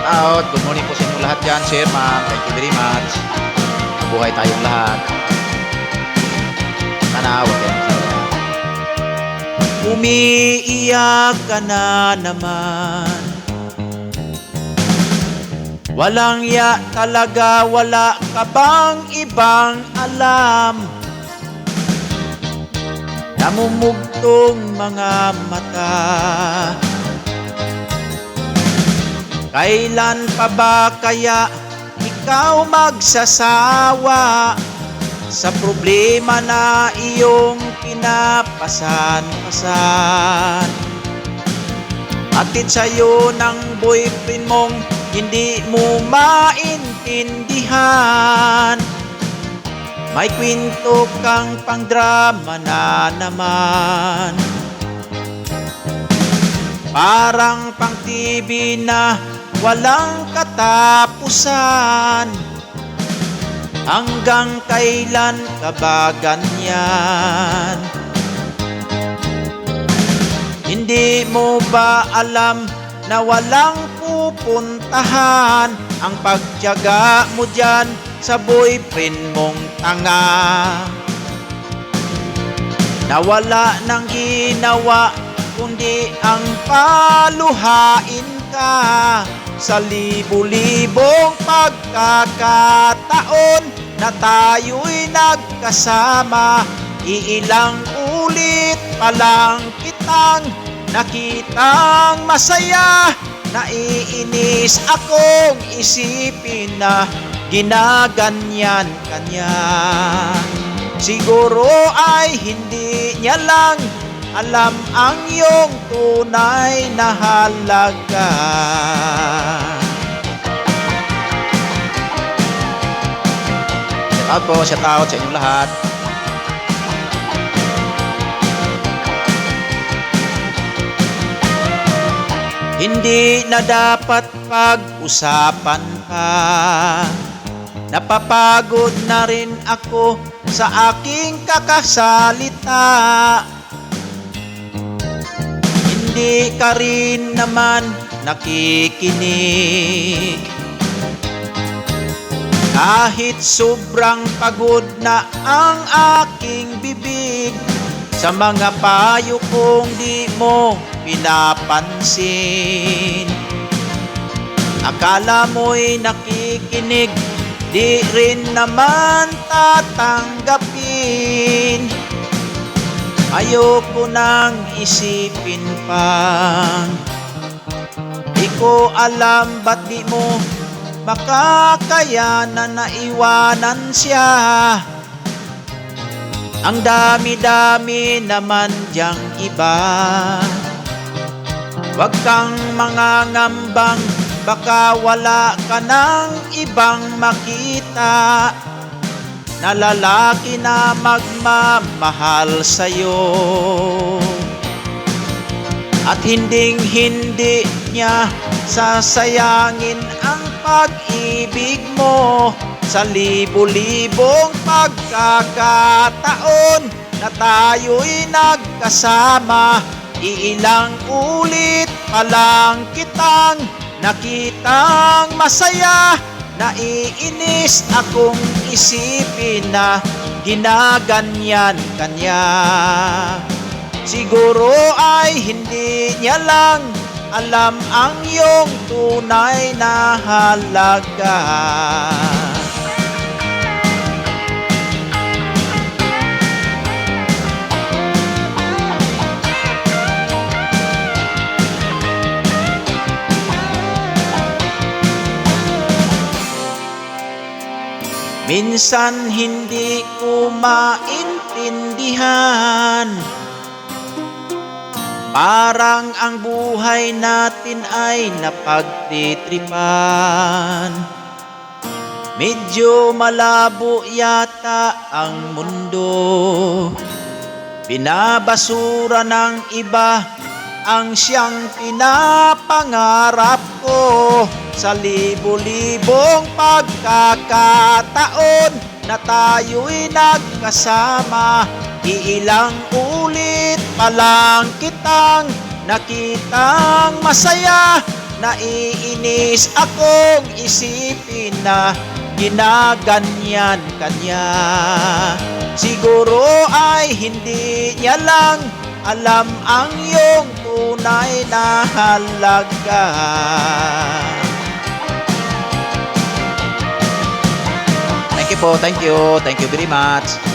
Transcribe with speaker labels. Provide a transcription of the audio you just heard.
Speaker 1: out. Good morning po sa inyo lahat dyan, sir, ma'am. Thank you very much. Mabuhay tayong lahat. Sana huwag kayong masaya. Umiiyak ka na naman. Walang ya talaga, wala ka bang ibang alam? Namumugtong mga mata. Kailan pa ba kaya ikaw magsasawa sa problema na iyong pinapasan-pasan? Atid sa'yo ng boyfriend mong hindi mo maintindihan. May kwento kang pangdrama na naman. Parang pang TV na walang katapusan. Hanggang kailan ka ba ganyan? Hindi mo ba alam na walang pupuntahan ang pagtiyaga mo dyan sa boyfriend mong tanga? Nawala ng ginawa kundi ang paluhain ka sa libu-libong pagkakataon na tayo'y nagkasama. Iilang ulit pa lang kitang nakitang masaya. Naiinis akong isipin na ginaganyan kanya. Siguro ay hindi niya lang alam ang iyong tunay na halaga. Shout out sa inyong lahat. Hindi na dapat pag-usapan pa. Napapagod na rin ako sa aking kakasalita. Hindi ka rin naman nakikinig. Kahit sobrang pagod na ang aking bibig, sa mga payo kong di mo pinapansin. Akala mo'y nakikinig, di rin naman tatanggapin. Ayoko nang isipin pa. Di ko alam ba't di mo makakayanan na iwanan siya. Ang dami-dami naman diyang iba. Huwag kang mangangambang, baka wala ka ng ibang makita na lalaki na magmamahal sa'yo. At hinding-hindi niya sasayangin ang pag-ibig mo sa libu-libong pagkakataon na tayo'y nagkasama. Iilang ulit pa lang kitang nakitang masaya. Naiinis akong isipin na ginaganyan kanya. Siguro ay hindi niya lang alam ang iyong tunay na halaga. Minsan hindi ko maintindihan, parang ang buhay natin ay napagtitripan. Medyo malabo yata ang mundo, binabasura ng iba ang siyang pinapangarap ko. Sa libu-libong pagkakataon na tayo'y nagkasama, iilang ulit pa lang kitang nakitang masaya. naiinis akong isipin na ginaganyan kanya. Siguro ay hindi niya lang alam ang iyong tunay na halaga. Thank you po, thank you very much.